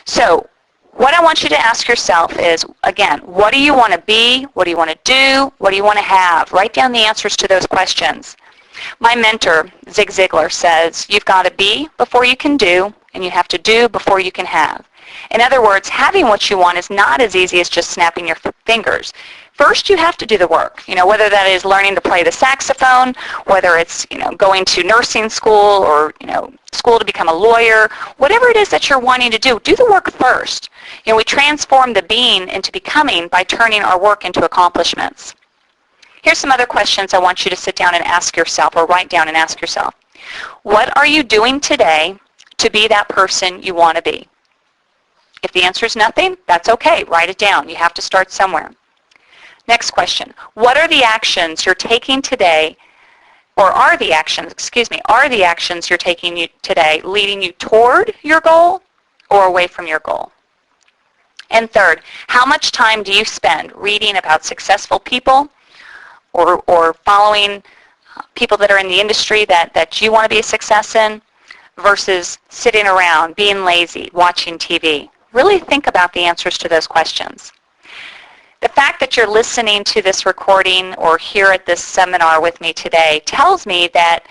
So what I want you to ask yourself is, again, what do you want to be? What do you want to do? What do you want to have? Write down the answers to those questions. My mentor, Zig Ziglar, says you've got to be before you can do, and you have to do before you can have. In other words, having what you want is not as easy as just snapping your fingers. First, you have to do the work, whether that is learning to play the saxophone, whether it's, going to nursing school or, school to become a lawyer, whatever it is that you're wanting to do the work first. We transform the being into becoming by turning our work into accomplishments. Here's some other questions I want you to sit down and ask yourself, or write down and ask yourself. What are you doing today to be that person you want to be? If the answer is nothing, that's okay. Write it down. You have to start somewhere. Next question. What are the actions you're taking today, or are the actions you're taking today leading you toward your goal or away from your goal? And third, how much time do you spend reading about successful people or following people that are in the industry that you want to be a success in versus sitting around, being lazy, watching TV? Really think about the answers to those questions. The fact that you're listening to this recording or here at this seminar with me today tells me that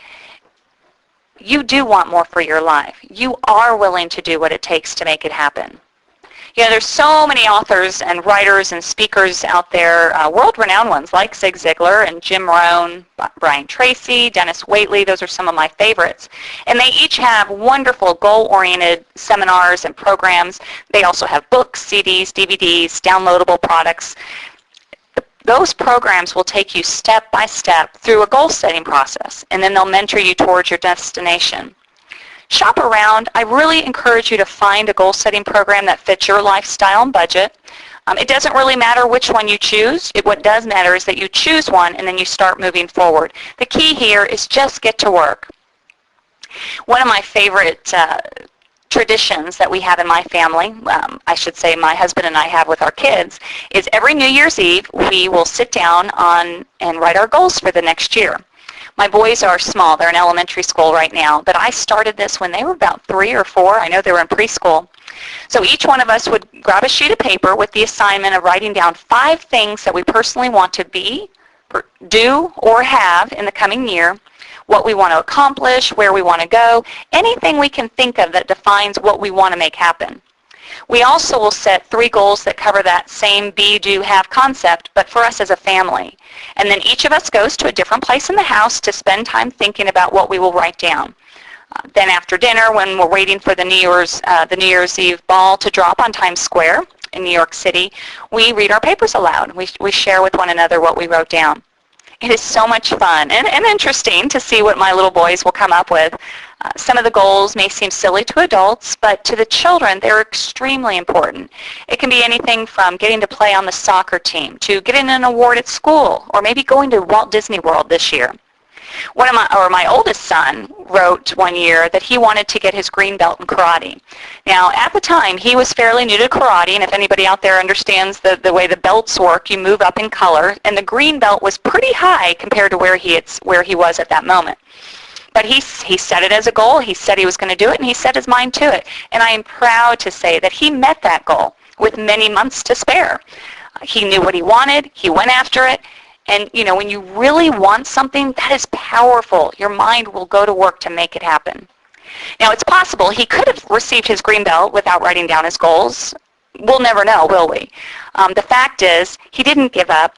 you do want more for your life. You are willing to do what it takes to make it happen. There's so many authors and writers and speakers out there, world-renowned ones like Zig Ziglar and Jim Rohn, Brian Tracy, Dennis Waitley. Those are some of my favorites. And they each have wonderful goal-oriented seminars and programs. They also have books, CDs, DVDs, downloadable products. Those programs will take you step by step through a goal-setting process, and then they'll mentor you towards your destination. Shop around. I really encourage you to find a goal-setting program that fits your lifestyle and budget. It doesn't really matter which one you choose. What does matter is that you choose one and then you start moving forward. The key here is just get to work. One of my favorite traditions that we have in my family, I should say my husband and I have with our kids, is every New Year's Eve we will sit down and write our goals for the next year. My boys are small. They're in elementary school right now, but I started this when they were about 3 or 4. I know they were in preschool. So each one of us would grab a sheet of paper with the assignment of writing down 5 things that we personally want to be, do, or have in the coming year, what we want to accomplish, where we want to go, anything we can think of that defines what we want to make happen. We also will set 3 goals that cover that same be, do, have concept, but for us as a family. And then each of us goes to a different place in the house to spend time thinking about what we will write down. Then after dinner, when we're waiting for the New Year's Eve ball to drop on Times Square in New York City, we read our papers aloud. We share with one another what we wrote down. It is so much fun and interesting to see what my little boys will come up with. Some of the goals may seem silly to adults, but to the children, they're extremely important. It can be anything from getting to play on the soccer team to getting an award at school, or maybe going to Walt Disney World this year. My oldest son wrote one year that he wanted to get his green belt in karate. Now, at the time, he was fairly new to karate, and if anybody out there understands the way the belts work, you move up in color, and the green belt was pretty high compared to where he was at that moment. But he set it as a goal. He said he was going to do it, and he set his mind to it. And I am proud to say that he met that goal with many months to spare. He knew what he wanted. He went after it. And, when you really want something, that is powerful. Your mind will go to work to make it happen. Now, it's possible he could have received his green belt without writing down his goals. We'll never know, will we? The fact is, he didn't give up.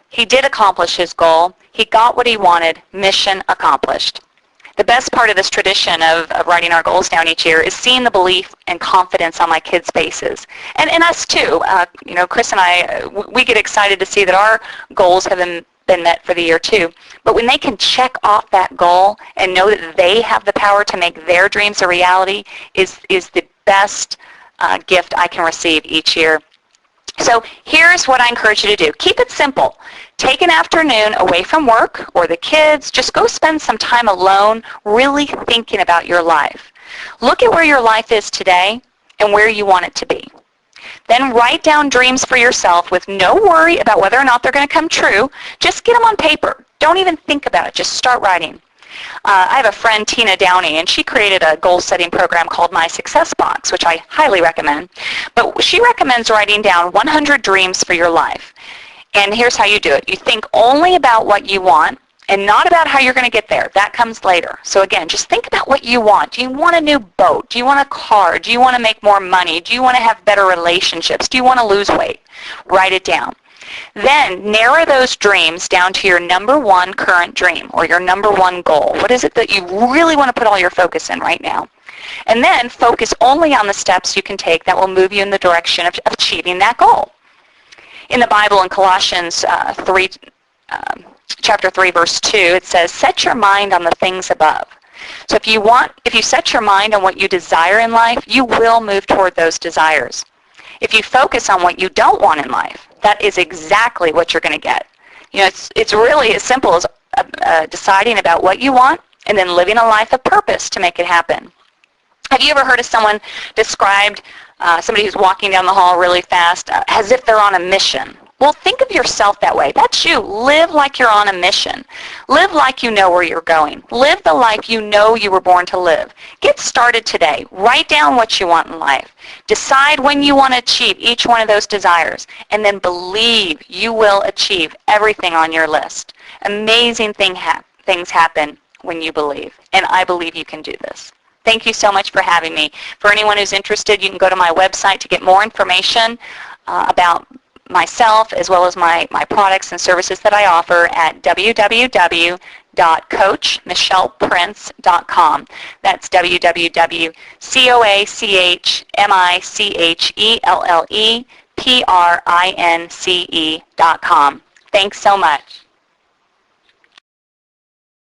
He did accomplish his goal. He got what he wanted. Mission accomplished. The best part of this tradition of writing our goals down each year is seeing the belief and confidence on my kids' faces. And us too. Chris and I, we get excited to see that our goals have been met for the year too. But when they can check off that goal and know that they have the power to make their dreams a reality is the best gift I can receive each year. So here's what I encourage you to do. Keep it simple. Take an afternoon away from work or the kids. Just go spend some time alone really thinking about your life. Look at where your life is today and where you want it to be. Then write down dreams for yourself with no worry about whether or not they're going to come true. Just get them on paper. Don't even think about it. Just start writing. I have a friend, Tina Downey, and she created a goal-setting program called My Success Box, which I highly recommend. But she recommends writing down 100 dreams for your life. And here's how you do it. You think only about what you want and not about how you're going to get there. That comes later. So again, just think about what you want. Do you want a new boat? Do you want a car? Do you want to make more money? Do you want to have better relationships? Do you want to lose weight? Write it down. Then narrow those dreams down to your number one current dream or your number one goal. What is it that you really want to put all your focus in right now? And then focus only on the steps you can take that will move you in the direction of achieving that goal. In the Bible, in Colossians chapter 3, verse 2, it says, set your mind on the things above. So if you set your mind on what you desire in life, you will move toward those desires. If you focus on what you don't want in life, that is exactly what you're going to get. It's really as simple as deciding about what you want and then living a life of purpose to make it happen. Have you ever heard of someone described, somebody who's walking down the hall really fast, as if they're on a mission? Well, think of yourself that way. That's you. Live like you're on a mission. Live like you know where you're going. Live the life you know you were born to live. Get started today. Write down what you want in life. Decide when you want to achieve each one of those desires, and then believe you will achieve everything on your list. Amazing things happen when you believe, and I believe you can do this. Thank you so much for having me. For anyone who's interested, you can go to my website to get more information about myself as well as my products and services that I offer at www.coachmichelleprince.com. That's www.coachmichelleprince.com. Thanks so much.